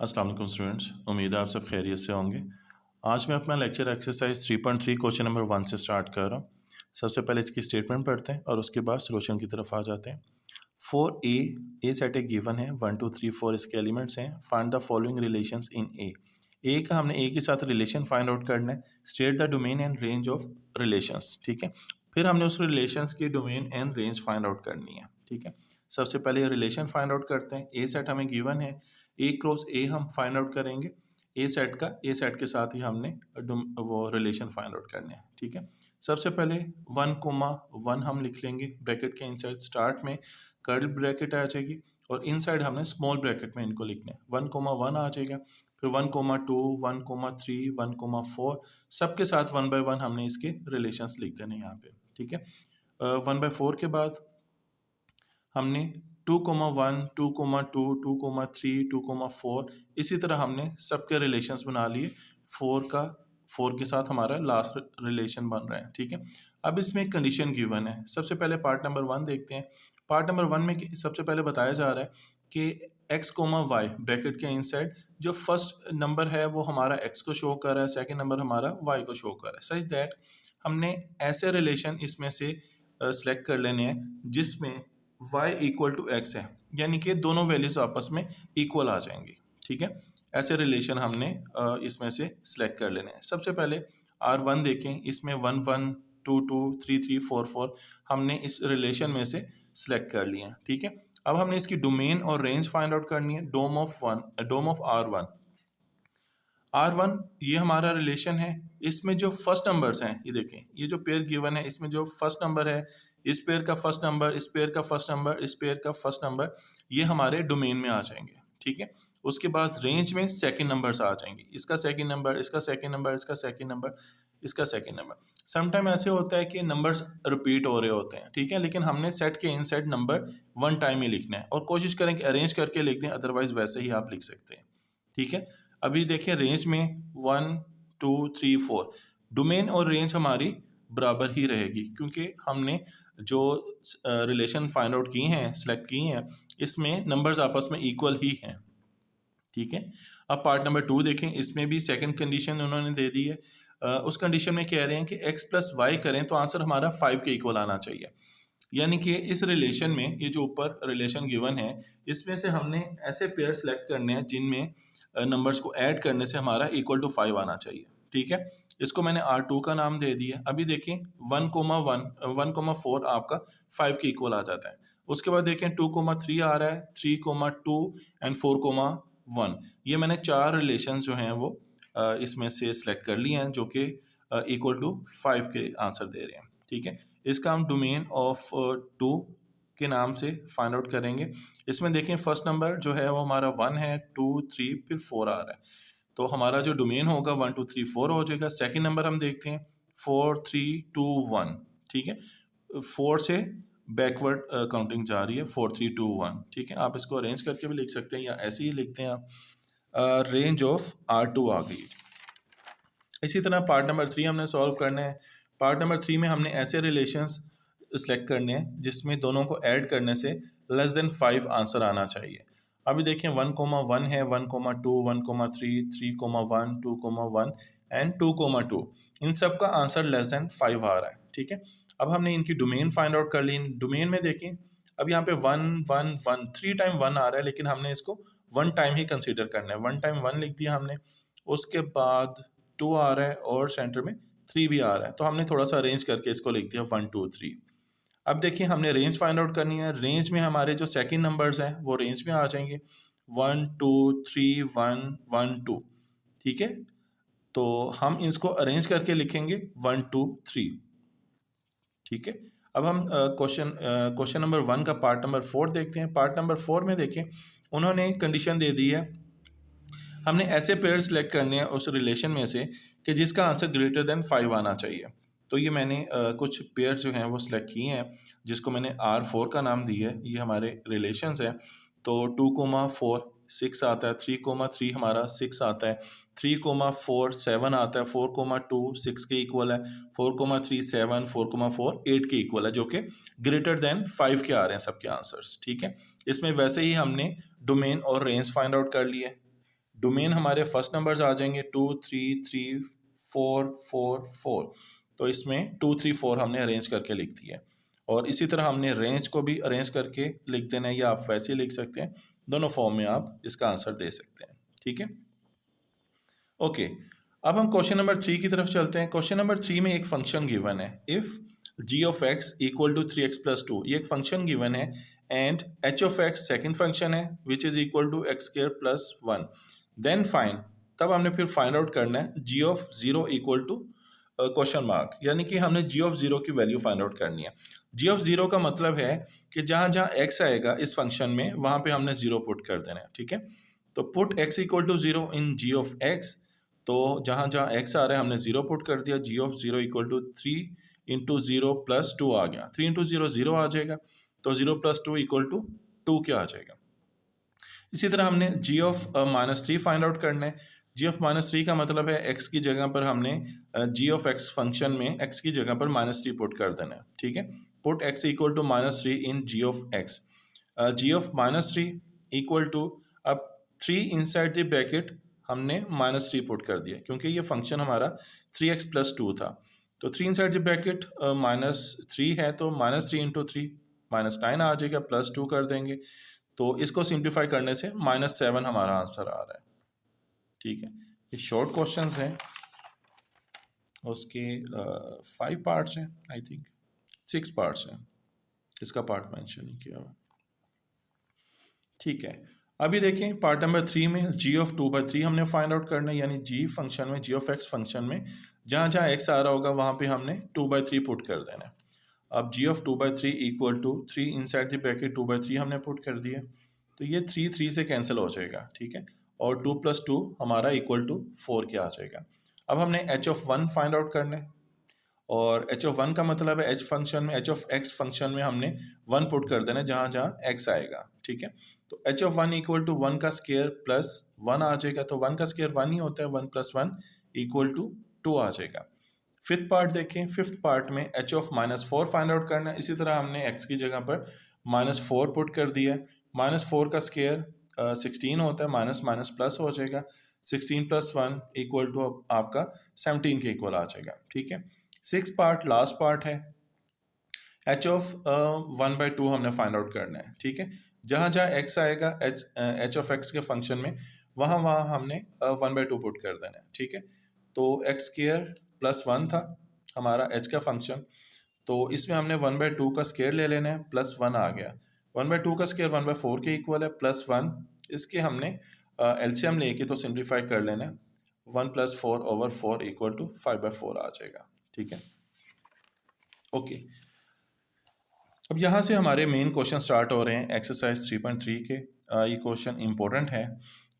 अस्सलाम वालेकुम स्टूडेंट्स, उम्मीद है आप सब खैरियत से होंगे। आज मैं अपना लेक्चर एक्सरसाइज 3.3 क्वेश्चन नंबर 1 से स्टार्ट कर रहा हूँ। सबसे पहले इसकी स्टेटमेंट पढ़ते हैं और उसके बाद सॉल्यूशन की तरफ आ जाते हैं। For a set A given है 1 2 3 4 इसके एलिमेंट्स हैं। Find the following relations in A का हमने ए के साथ रिलेशन फाइंड आउट करना है। State the domain and range of relations, ठीक है। फिर हमने उस रिलेशंस की domain and range find out करनी है, ठीक है। सबसे पहले रिलेशन फाइंड आउट करते हैं। ए सेट हमें गिवन है, ए क्रॉस ए हम फाइंड आउट करेंगे। ए सेट के साथ ही हमने वो रिलेशन फाइंड आउट करने हैं, ठीक है। सबसे पहले 1,1 हम लिख लेंगे ब्रैकेट के इनसाइड। स्टार्ट में कर्ल ब्रैकेट आ जाएगी और इनसाइड हमने स्मॉल ब्रैकेट में इनको लिखना है। 1,1 आ जाएगा, फिर 1,2 1,3 1,4 सबके साथ 1/1 हमने इसके रिलेशंस लिख देने यहाँ पे, ठीक है। 1/4 के बाद हमने 2,1 2,2 2,3 2,4 इसी तरह हमने सबके रिलेशंस बना लिए। 4 के साथ हमारा लास्ट रिलेशन बन रहा है, ठीक है। अब इसमें एक कंडीशन गिवन है। सबसे पहले पार्ट नंबर 1 देखते हैं। पार्ट नंबर 1 में सबसे पहले बताया जा रहा है कि x, y ब्रैकेट के इनसाइड जो फर्स्ट नंबर है वो हमारा x को शो कर रहा है, सेकंड नंबर हमारा y को शो कर रहा है। सच दैट हमने ऐसे रिलेशन इसमें से सेलेक्ट कर लेने हैं जिसमें y इक्वल टू एक्स है, यानी कि दोनों वैल्यूज आपस में इक्वल आ जाएंगी, ठीक है। ऐसे रिलेशन हमने इसमें से सिलेक्ट कर लेने हैं। सबसे पहले R1 देखें, इसमें 1 1 2 2 3 3 4 4 हमने इस रिलेशन में से सिलेक्ट कर लिया, ठीक है। अब हमने इसकी डोमेन और रेंज फाइंड आउट करनी है। डोम ऑफ R1 ये हमारा रिलेशन है। इसमें जो फर्स्ट नंबर्स हैं, ये देखें, ये जो पेयर गिवन है इसमें जो फर्स्ट नंबर है, इस पेयर का फर्स्ट नंबर, इस पेयर का फर्स्ट नंबर, इस पेयर का फर्स्ट नंबर, ये हमारे डोमेन में आ जाएंगे, ठीक है। उसके बाद रेंज में सेकंड नंबर्स आ जाएंगे, इसका सेकंड नंबर, इसका सेकंड नंबर, इसका सेकंड नंबर, इसका सेकंड नंबर। समटाइम ऐसे होता है कि नंबर्स रिपीट हो रहे होते हैं, ठीक है, लेकिन हमने सेट के इनसाइड नंबर 1 टाइम ही लिखना है और कोशिश करें कि अरेंज करके लिख दें, अदरवाइज वैसे ही आप लिख सकते हैं, ठीक है। अभी देखिए रेंज में 1 2 3 4 डोमेन और रेंज हमारी बराबर ही रहेगी क्योंकि हमने जो रिलेशन फाइंड आउट किए हैं, सेलेक्ट किए हैं, इसमें नंबर्स आपस में इक्वल ही हैं, ठीक है। अब पार्ट नंबर 2 देखें, इसमें भी सेकंड कंडीशन उन्होंने दे दी है। उस कंडीशन में कह रहे हैं कि x प्लस वाई करें तो आंसर हमारा 5 के इक्वल आना चाहिए। यानी कि इस रिलेशन में, ये जो ऊपर रिलेशन गिवन है, इसमें से हमने ऐसे पेयर सेलेक्ट करने हैं जिनमें नंबर्स को ऐड करने से हमारा इक्वल टू 5 आना चाहिए, ठीक है। इसको मैंने R2 का नाम दे दिया। अभी देखिए 1,4 आपका 5 के इक्वल आ जाता है। उसके बाद देखें 2,3 आ रहा है, 3,2 एंड 4,1। ये मैंने 4 रिलेशन जो हैं वो इसमें से सिलेक्ट कर लिए हैं जो कि इक्वल टू 5 के आंसर दे रहे हैं, ठीक है। इसका हम डोमेन ऑफ 2 के नाम से फाइंड आउट करेंगे। इसमें देखें फर्स्ट नंबर जो है वो हमारा 1 है, 2 3 फिर 4 आ रहा है, तो हमारा जो डोमेन होगा 1 2 3 4 हो जाएगा। सेकंड नंबर हम देखते हैं 4 3 2 1, ठीक है। 4 से बैकवर्ड काउंटिंग जा रही है, 4 3 2 1, ठीक है। आप इसको अरेंज करके भी लिख सकते हैं या ऐसे ही लिखते हैं आप। रेंज ऑफ R2 आ गई। इसी तरह पार्ट नंबर 3 हमने सॉल्व करना है। पार्ट नंबर 3 में हमने ऐसे रिलेशंस सेलेक्ट करने हैं जिसमें दोनों को ऐड करने से लेस देन 5 आंसर आना चाहिए। अभी देखें 1,1 है, 1,2 1,3 3,1 2,1 एंड 2,2, इन सब का आंसर लेस देन 5 आ रहा है, ठीक है। अब हमने इनकी डोमेन फाइंड आउट कर ली। डोमेन में देखें, अब यहाँ पे 1 1 1 3 टाइम 1 आ रहा है, लेकिन हमने इसको 1 टाइम ही कंसीडर करना है। 1 टाइम 1 लिख दिया हमने, उसके बाद 2 आ रहा है और सेंटर में 3 भी आ रहा है, तो हमने थोड़ा सा अरेंज करके इसको लिख दिया 1 2 3। अब देखिए हमने रेंज फाइंड आउट करनी है। रेंज में हमारे जो सेकंड नंबर्स हैं वो रेंज में आ जाएंगे 1 2 3 1 1 2, ठीक है। तो हम इसको अरेंज करके लिखेंगे 1 2 3, ठीक है। अब हम क्वेश्चन नंबर 1 का पार्ट नंबर 4 देखते हैं। पार्ट नंबर 4 में देखें, उन्होंने कंडीशन दे दी है, हमने ऐसे पेयर सेलेक्ट करने हैं उस रिलेशन में से कि जिसका आंसर ग्रेटर देन 5 आना चाहिए। तो ये मैंने कुछ पेयर जो हैं वो सिलेक्ट किए हैं जिसको मैंने R4 का नाम दिया है। ये हमारे रिलेशंस हैं। तो 2,4 6 आता है, 3,3 हमारा 6 आता है, 3,4 7 आता है, 4,2 6 के इक्वल है, 4,3 7, 4,4 8 के इक्वल है, जो कि ग्रेटर देन 5 के आ रहे हैं सबके आंसर्स, ठीक है। इसमें वैसे ही हमने डोमेन और रेंज फाइंड आउट कर लिए। डोमेन हमारे फर्स्ट नंबर्स आ जाएंगे 2 3 3 4 4 4। तो इसमें 2 3 4 हमने अरेंज करके लिख दिया है। और इसी तरह हमने रेंज को भी अरेंज करके लिख देना है, या आप वैसे ही लिख सकते हैं। दोनों फॉर्म में आप इसका आंसर दे सकते हैं। ठीक है, ओके। अब हम क्वेश्चन नंबर 3 की तरफ चलते हैं। क्वेश्चन नंबर 3 में एक फंक्शन गिवन है, if g of x equal to 3x plus 2, ये एक फंक्शन गिवन है, and h of x second function है which is equal to x square plus 1, then find. तब हमने फिर फाइंड आउट करना है g of 0 equal to question mark, यानी कि हमने g ऑफ 0 की वैल्यू फाइंड आउट करनी है। g ऑफ 0 का मतलब है कि जहाँ जहाँ x आएगा इस फंक्शन में, वहाँ पे हमने 0 पुट कर देना है। ठीक है, तो put x equal to 0 in g of x। तो जहाँ जहाँ x आ रहा है हमने 0 पुट कर दिया। g of 0 equal to 3 into 0 plus 2 आ गया। 3 इंटू 0 0 आ जाएगा, तो 0 प्लस 2 इक्वल टू 2 क्या आ जाएगा। इसी तरह हमने g ऑफ -3 फाइंड आउट करना है। g ऑफ -3 का मतलब है x की जगह पर हमने g ऑफ x फंक्शन में x की जगह पर -3 पुट कर देना है। ठीक है, put x equal to -3 in g of x। g of -3 equal to, अब 3 इनसाइड द ब्रैकेट हमने -3 पुट कर दिया, क्योंकि ये फंक्शन हमारा 3x प्लस 2 था। तो 3 इनसाइड द ब्रैकेट -3 है, तो -3 इंटू 3 -9 आ जाएगा, प्लस 2 कर देंगे। तो इसको सिंप्लीफाई करने से -7 हमारा आंसर आ रहा है। ठीक है, ये शॉर्ट क्वेश्चंस हैं, उसके 5 पार्ट्स हैं, आई थिंक 6 पार्ट्स हैं, इसका पार्ट मेंशन नहीं किया हुआ। ठीक है, अभी देखें पार्ट नंबर 3 में g ऑफ 2/3 हमने फाइंड आउट करना है, यानी g फंक्शन में, g ऑफ x फंक्शन में जहाँ जहाँ x आ रहा होगा वहाँ पे हमने 2/3 पुट कर देना है। अब g of 2/3 equal to 3 inside the bracket 2/3 हमने पुट कर दिया, तो ये 3 3 से कैंसिल हो जाएगा। ठीक है, और 2 प्लस 2 हमारा इक्वल टू 4 क्या आ जाएगा। अब हमने h ऑफ 1 फाइंड आउट करना है, और h ऑफ 1 का मतलब है h फंक्शन में, h ऑफ x फंक्शन में हमने 1 पुट कर देना है जहाँ जहाँ x आएगा। ठीक है, तो h ऑफ 1 इक्वल टू 1 का स्क्वायर प्लस 1 आ जाएगा, तो 1 का स्क्वायर 1 ही होता है, 1 प्लस 1 इक्वल टू 2 आ जाएगा। फिफ्थ पार्ट देखें, फिफ्थ पार्ट में h ऑफ -4 फाइंड आउट करना है। इसी तरह हमने x की जगह पर -4 पुट कर दिया है। -4 का स्क्वायर 16 होता है, माइनस माइनस प्लस हो जाएगा, 16 प्लस 1 इक्वल टू आपका 17 के इक्वल आ जाएगा। ठीक है, 6 पार्ट लास्ट पार्ट है, h ऑफ 1/2 हमने फाइंड आउट करना है। ठीक है, जहाँ जहाँ x आएगा h ऑफ x के फंक्शन में, वहाँ वहाँ हमने 1/2 पुट कर देना है। ठीक है, तो x स्क्वायर प्लस 1 था हमारा h का फंक्शन, तो इसमें हमने 1/2 का स्क्वायर ले लेना है, प्लस 1 आ गया। 1/2 का स्क्वायर 1/4 के इक्वल है, प्लस 1, इसके हमने एलसीएम लेके तो सिंप्लीफाई कर लेना है। 1 प्लस 4 ओवर 4 इक्वल टू 5/4 आ जाएगा। ठीक है, ओके। अब यहाँ से हमारे मेन क्वेश्चन स्टार्ट हो रहे हैं एक्सरसाइज 3.3 के। ये क्वेश्चन इंपॉर्टेंट है।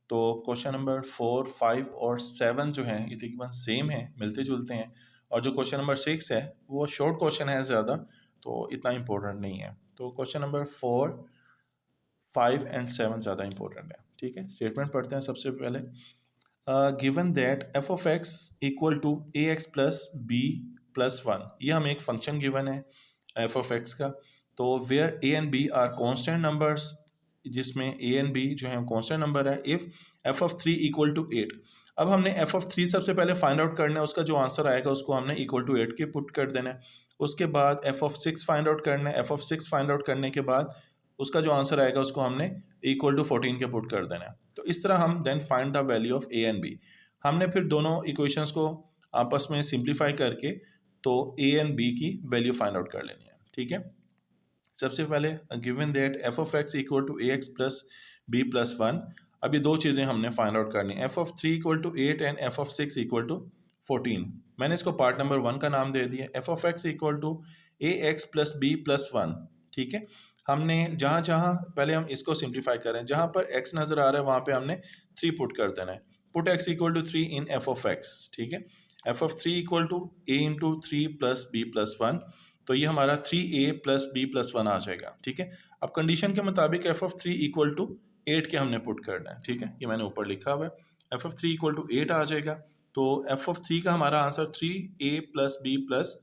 तो क्वेश्चन नंबर 4, 5 और 7 जो हैं ये तकरीबन सेम है, मिलते जुलते हैं, और जो क्वेश्चन नंबर 6 है वो शॉर्ट क्वेश्चन है ज़्यादा, तो इतना इंपॉर्टेंट नहीं है। तो क्वेश्चन नंबर 4, 5 एंड 7 ज़्यादा इंपॉर्टेंट है। ठीक है, स्टेटमेंट पढ़ते हैं सबसे पहले। Given that f of x equal to a x plus b plus 1, ये हमें एक फंक्शन गिवन है एफ ऑफ एक्स का। तो where a and b are constant numbers, जिसमें ए एंड बी जो है कॉन्स्टेंट नंबर है, if f of 3 equal to 8। अब हमने एफ ऑफ 3 सबसे पहले फाइंड आउट करना है, उसका जो आंसर आएगा उसको हमने इक्वल टू 8 के पुट कर देना है। उसके बाद एफ ऑफ 6 फाइंड आउट करना है, एफ ऑफ 6 फाइंड आउट करने के बाद उसका जो आंसर आएगा उसको हमने इक्वल टू 14 के पुट कर देना है। तो इस तरह हम then find the value of a and b. हमने फिर दोनों इक्वेशंस को आपस में सिंप्लीफाई करके तो ए एंड बी की वैल्यू फाइंड आउट कर लेनी है। ठीक है, सबसे पहले given that f of x equal to a x plus b plus 1। अभी दो चीज़ें हमने फाइंड आउट करनी है, f of 3 equal to 8 and f of 6 equal to 14। मैंने इसको पार्ट नंबर 1 का नाम दे दिया, f of x equal to a x plus b plus 1। ठीक है, हमने जहाँ जहाँ पहले हम इसको सिंप्लीफाई करें, जहाँ पर x नज़र आ रहा है वहाँ पे हमने 3 पुट कर देना है। Put x equal to 3 in F of x. ठीक है, f of 3 equal to a into 3 plus b plus 1, तो ये हमारा 3a प्लस बी प्लस 1 आ जाएगा। ठीक है, अब कंडीशन के मुताबिक एफ ऑफ 3 इक्वल टू 8 के हमने पुट करना है। ठीक है, ये मैंने ऊपर लिखा हुआ है, एफ ऑफ 3 इक्वल टू 8 आ जाएगा। तो एफ ऑफ 3 का हमारा answer 3a plus b plus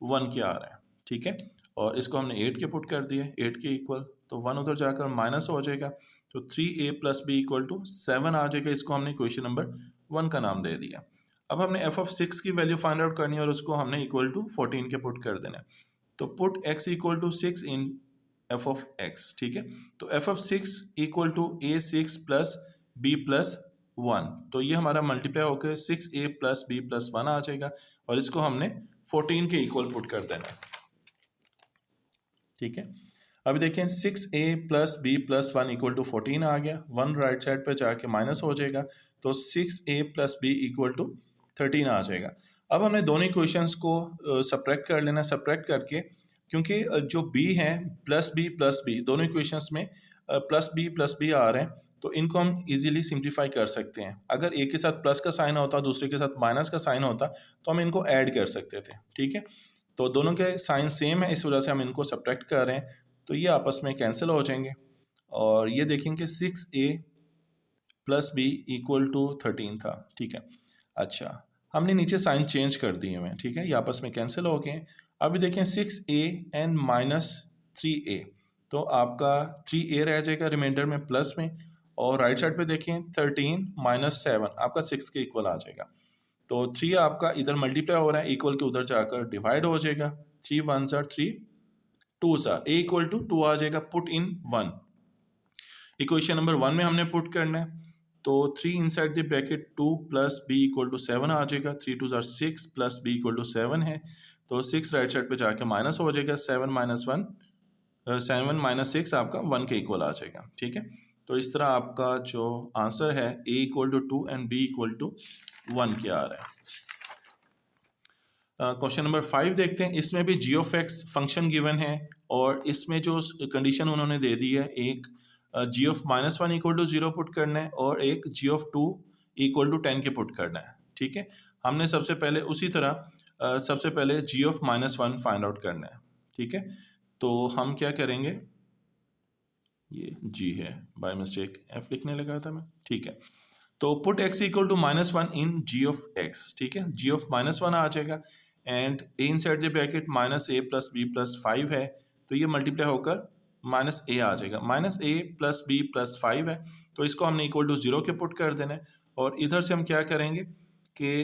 1 क्या आ रहा है। ठीक है, और इसको हमने 8 के पुट कर दिए, 8 के इक्वल, तो 1 उधर जाकर माइनस हो जाएगा, तो 3a plus b equal to 7 आ जाएगा। इसको हमने क्वेश्चन नंबर 1 का नाम दे दिया। अब हमने एफ ऑफ 6 की वैल्यू फाइंड आउट करनी है और उसको हमने इक्वल टू 14 के पुट कर देना है। तो put x equal to 6 in F of x, ठीक है। तो F of 6 equal to a6 plus b plus 1, तो ये हमारा मल्टीप्लाई होकर 6a प्लस b प्लस 1 आ जाएगा और इसको हमने 14 के इक्वल पुट कर देना है, ठीक है। अभी देखें 6a plus b plus 1 equal to 14 आ गया, 1 राइट साइड पे जाके माइनस हो जाएगा, तो 6a plus b equal to 13 आ जाएगा। अब हमने दोनों इक्वेशंस को सब्ट्रैक्ट कर लेना, सब्ट्रैक्ट करके क्योंकि जो b है प्लस बी दोनों इक्वेशंस में प्लस बी आ रहे हैं, तो इनको हम इजीली सिंप्लीफाई कर सकते हैं। अगर एक के साथ प्लस का साइन होता, दूसरे के साथ माइनस का साइन होता, तो हम इनको ऐड कर सकते थे, ठीक है। तो दोनों के साइन सेम है, इस वजह से हम इनको सब्ट्रैक्ट कर रहे हैं, तो ये आपस में कैंसिल हो जाएंगे और ये देखेंगे 6a plus b equal to 13 था, ठीक है। अच्छा, हमने नीचे साइन चेंज कर दिए हुए हैं, ठीक है, ये आपस में कैंसिल हो गए। अभी देखें 6a एंड माइनस 3a, तो आपका 3a रह जाएगा रिमाइंडर में प्लस में, और राइट साइड पे देखें 13 माइनस 7 आपका 6 के इक्वल आ जाएगा। तो 3 आपका इधर मल्टीप्लाई हो रहा है, इक्वल के उधर जाकर डिवाइड हो जाएगा, 3 1 3 2 सा a इक्वल टू 2 आ जाएगा, पुट इन 1। इक्वेशन नंबर 1 में हमने पुट करना है, तो 3 inside the bracket 2 plus b equal to 7 आ जाएगा, 3 2 6 प्लस b इक्वल टू 7 है, तो 6 राइट साइड पे जाके माइनस हो जाएगा, 7 माइनस 1 7 माइनस 6 आपका 1 के इक्वल आ जाएगा, ठीक है। तो इस तरह आपका जो आंसर है a equal to 2 and b equal to 1 के आ रहा है। क्वेश्चन नंबर 5 देखते हैं। इसमें भी जी ऑफ एक्स फंक्शन गिवन है और इसमें जो कंडीशन उन्होंने दे दी है, एक g of minus 1 equal to 0 put करना है और एक जी ऑफ 2 इक्वल टू 10 के पुट करना है, ठीक है। हमने सबसे पहले उसी तरह सबसे पहले जी ऑफ माइनस 1 फाइंड आउट करना है, ठीक है। तो हम क्या करेंगे, ये जी है, बाय मिस्टेक एफ लिखने लगा था मैं, ठीक है। तो put x equal to minus 1 in g of x, ठीक है, जी ऑफ माइनस 1 आ जाएगा and a inside the bracket minus a plus b plus 5 है, तो ये मल्टीप्लाई होकर माइनस a आ जाएगा, minus a plus b plus 5 है, तो इसको हमने इक्वल टू 0 के पुट कर देना है। और इधर से हम क्या करेंगे कि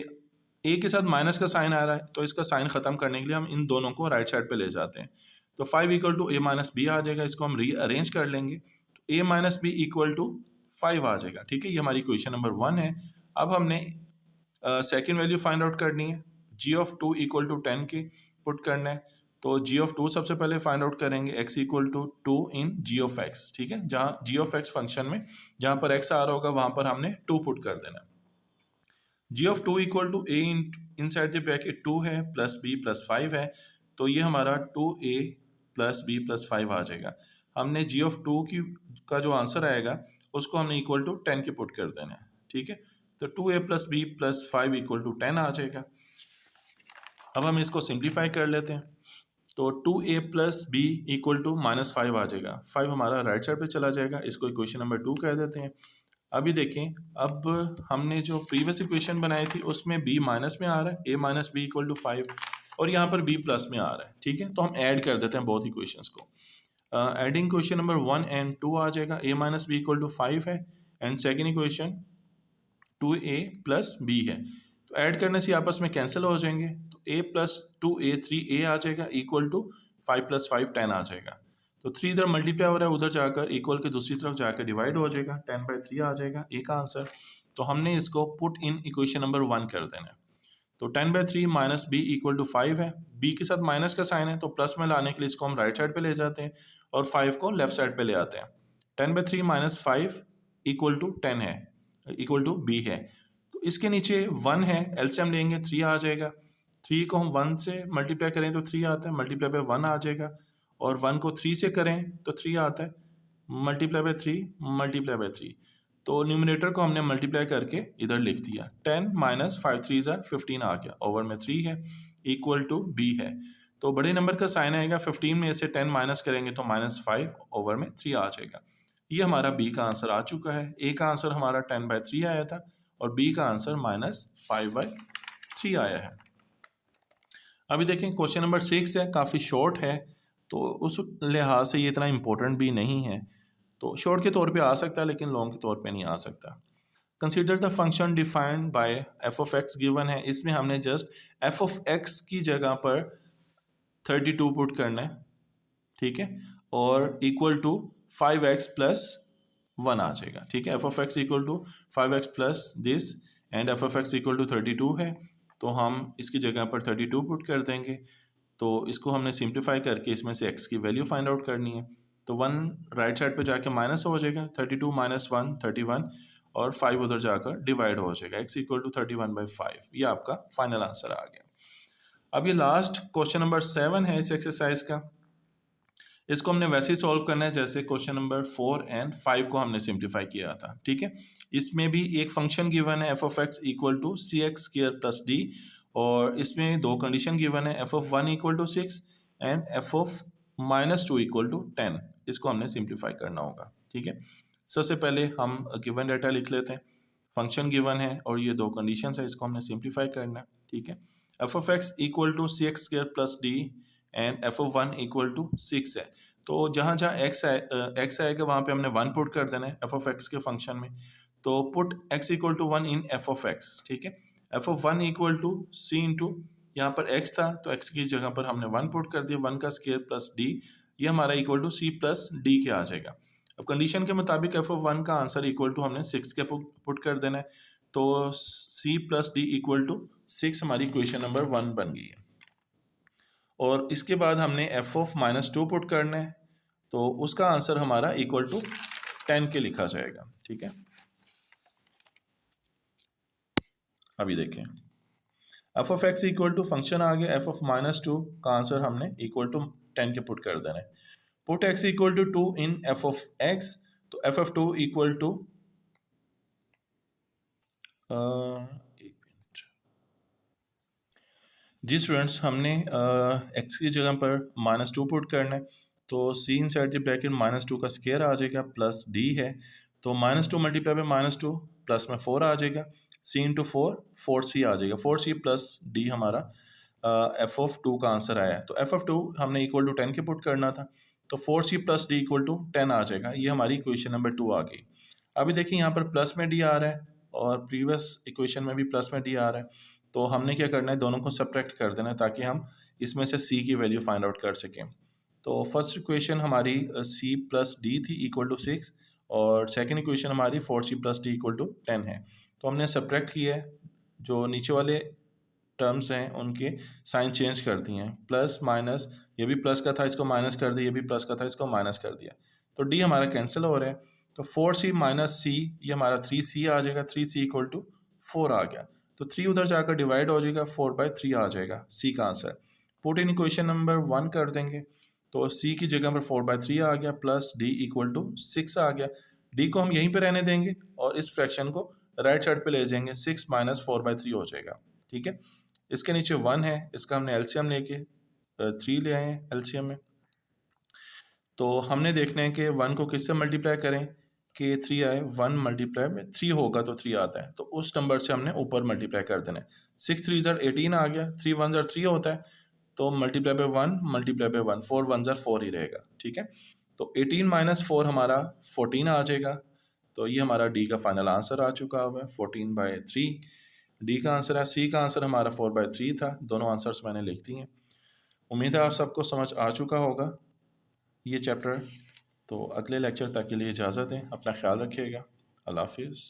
a के साथ माइनस का साइन आ रहा है, तो इसका साइन ख़त्म करने के लिए हम इन दोनों को राइट साइड पे ले जाते हैं, तो 5 equal to a minus b आ जाएगा, इसको हम रीअरेंज कर लेंगे, तो a minus b equal to 5 आ जाएगा, ठीक है। ये हमारी क्वेश्चन नंबर 1 है। अब हमने सेकंड वैल्यू फाइंड आउट करनी है, जी ऑफ 2 इक्वल टू 10 के पुट करना है, तो जी ऑफ 2 सबसे पहले फाइंड आउट करेंगे, x equal to 2 in g of x, ठीक है। जहाँ जी ऑफ x फंक्शन में जहाँ पर x आ रहा होगा वहाँ पर हमने 2 पुट कर देना है। G of 2 equal to a inside the bracket 2 है प्लस b प्लस 5 है, तो ये हमारा 2a प्लस b प्लस 5 आ जाएगा। हमने जी ऑफ 2 का जो आंसर आएगा उसको हमने इक्वल टू 10 के पुट कर देना है, ठीक है। तो 2a plus b plus 5 equal to 10 आ जाएगा। अब हम इसको सिंप्लीफाई कर लेते हैं, तो 2a plus b equal to minus 5 आ जाएगा, 5 हमारा राइट साइड पे चला जाएगा, इसको इक्वेशन नंबर 2 कह देते हैं। अभी देखें, अब हमने जो प्रीवियस इक्वेशन बनाई थी उसमें b माइनस में आ रहा है, a minus b equal to 5, और यहाँ पर b प्लस में आ रहा है, ठीक है। तो हम ऐड कर देते हैं बहुत इक्वेशंस को। एडिंग क्वेश्चन नंबर 1 एंड 2 आ जाएगा, a minus b equal to 5 है and second equation 2a plus b है, तो ऐड करने से आपस में कैंसिल हो जाएंगे, तो a प्लस 2a 3a आ जाएगा इक्वल टू 5 प्लस 5 10 आ जाएगा, तो 3 इधर मल्टीप्लाई हो रहा है, उधर जाकर इक्वल के दूसरी तरफ जाकर डिवाइड हो जाएगा, 10/3 आ जाएगा a का आंसर। तो हमने इसको पुट इन इक्वेशन नंबर 1 कर देना है, तो 10/3 माइनस बी इक्वल टू 5 है, b के साथ माइनस का साइन है तो प्लस में लाने के लिए इसको हम राइट साइड पे ले जाते हैं और 5 को लेफ्ट साइड पे ले आते हैं। 10/3 माइनस 5 इक्वल टू 10 है, इक्वल टू b है, तो इसके नीचे 1 है, एलसीएम लेंगे 3 आ जाएगा, 3 को हम 1 से मल्टीप्लाई करें तो 3 आता है, मल्टीप्लाई बाय 1 आ जाएगा, और 1 को 3 से करें तो 3 आता है, मल्टीप्लाई बाय 3 मल्टीप्लाई बाय 3, तो न्यूमरेटर को हमने मल्टीप्लाई करके इधर लिख दिया, 10 माइनस 5 3 15 आ गया, ओवर में 3 है, इक्वल टू b है, तो बड़े नंबर का साइन आएगा, 15 में से 10 माइनस करेंगे तो -5 ओवर में 3 आ जाएगा। ये हमारा b का आंसर आ चुका है। a का आंसर हमारा 10/3 आया था और b का आंसर -5/3 आया है। अभी देखें क्वेश्चन नंबर 6 है, काफ़ी शॉर्ट है, तो उस लिहाज से ये इतना इम्पोर्टेंट भी नहीं है। तो शॉर्ट के तौर पे आ सकता है लेकिन लॉन्ग के तौर पे नहीं आ सकता। Consider the function defined by F of x given है, इसमें हमने जस्ट एफ ऑफ एक्स की जगह पर 32 पुट करना है, ठीक है, और इक्वल टू 5x प्लस 1 आ जाएगा, ठीक है। F of x equal to 5x plus this and f of x equal to 32 है, तो हम इसकी जगह पर 32 पुट कर देंगे। तो इसको हमने सिंप्लीफाई करके इसमें से x की वैल्यू फाइंड आउट करनी है। तो 1 राइट साइड पे जाके माइनस हो जाएगा, 32 माइनस 1 31, और 5 उधर जाकर डिवाइड हो जाएगा, x इक्वल टू 31/5। ये आपका फाइनल आंसर आ गया। अब ये लास्ट क्वेश्चन नंबर 7 है इस एक्सरसाइज का। इसको हमने वैसे ही सॉल्व करना है जैसे क्वेश्चन नंबर 4 एंड 5 को हमने सिंप्लीफाई किया था, ठीक है। इसमें भी एक फंक्शन गिवन है f of x equal to c x square plus d, और इसमें दो कंडीशन गिवन है f of 1 equal to 6 and f of -2 equal to 10। इसको हमने सिंप्लीफाई करना होगा, ठीक है। सबसे पहले हम गिवन डाटा लिख लेते हैं। फंक्शन गिवन है और ये दो कंडीशन है, इसको हमने सिंप्लीफाई करना है, ठीक है। F of x equal to c x square plus d and f of 1 equal to 6 है। तो जहाँ जहाँ एक्स आएगा वहाँ पे हमने 1 पुट कर देना है एफ ऑफ एक्स के फंक्शन में। तो put x equal to 1 in F of x, ठीक है। F of 1 equal to c into, यहाँ पर x था तो x की जगह पर हमने 1 पुट कर दिया, 1 का स्क्वायर प्लस d, ये हमारा equal to c plus d के आ जाएगा। अब कंडीशन के मुताबिक एफ ऑफ 1 का आंसर इक्वल टू हमने 6 के पुट कर देना है, तो c plus d equal to 6 हमारी इक्वेशन नंबर 1 बन गई है। और इसके बाद हमने एफ ऑफ -2 पुट करना है, तो उसका आंसर हमारा इक्वल टू 10 के लिखा जाएगा, ठीक है। अभी देखें, F of x equal to function आ गया, एफ ऑफ -2 का आंसर हमने इक्वल टू 10 के पुट कर देना है। Put x equal to 2 in F of x, तो एफ ऑफ 2 इक्वल टू जी स्टूडेंट्स, हमने x की जगह पर -2 पुट करना है, तो c in side the bracket -2 का स्क्वायर आ जाएगा प्लस d है, तो -2 मल्टीप्लाई बाय -2 प्लस में 4 आ जाएगा, c इंटू 4 4c आ जाएगा, 4c प्लस d हमारा एफ ऑफ 2 का आंसर आया है। तो एफ ऑफ 2 हमने इक्वल टू 10 के पुट करना था, तो 4c plus d equal to 10 आ जाएगा। ये हमारी इक्वेशन नंबर 2 आ गई। अभी देखिए यहाँ पर प्लस में d आ रहा है और प्रीवियस इक्वेशन में भी प्लस में d आ रहा है, तो हमने क्या करना है, दोनों को सब्ट्रैक्ट कर देना है ताकि हम इसमें से c की वैल्यू फाइंड आउट कर सकें। तो फर्स्ट इक्वेशन हमारी c प्लस डी थी इक्वल टू 6, और सेकेंड इक्वेशन हमारी 4c plus D equal to 10 है। तो हमने सब्ट्रैक्ट किया है, जो नीचे वाले टर्म्स हैं उनके साइन चेंज कर दिए हैं, प्लस माइनस, ये भी प्लस का था इसको माइनस कर दिया, ये भी प्लस का था इसको माइनस कर दिया, तो डी हमारा कैंसिल हो रहा है। तो 4c माइनस सी, ये हमारा 3c आ जाएगा, 3c इक्वल टू 4 आ गया, तो 3 उधर जाकर डिवाइड हो जाएगा, 4/3 आ जाएगा सी का answer. Put in equation number 1 कर देंगे, तो सी की जगह पर 4/3 आ गया प्लस डी इक्वल टू 6 आ गया। डी को हम यहीं पे रहने देंगे और इस फ्रैक्शन को राइट साइड पे ले जाएंगे, 6 माइनस 4/3 हो जाएगा, ठीक है। इसके नीचे 1 है, इसका हमने एलसीएम लेके 3 ले आए हैं एलसीएम में। तो हमने देखना है कि 1 को किससे मल्टीप्लाई करें कि 3 आए, 1 मल्टीप्लाई में 3 होगा तो 3 आता है, तो उस नंबर से हमने ऊपर मल्टीप्लाई कर देना है। 6 3 ज़र 18 आ गया, 3 1 ज़र 3 होता है, तो मल्टीप्लाई बाय 1 मल्टीप्लाई बाय 1, 4 1 ज़र 4 ही रहेगा, ठीक है। तो 18 माइनस 4 हमारा 14 आ जाएगा, तो ये हमारा डी का फाइनल आंसर आ चुका हुआ है 14/3। डी का आंसर है, सी का आंसर हमारा 4/3 था। दोनों आंसर्स मैंने लिख दिए। उम्मीद है आप सबको समझ आ चुका होगा ये चैप्टर। तो अगले लेक्चर तक के लिए इजाज़त दें, अपना ख्याल रखिएगा। अल्लाह हाफिज़।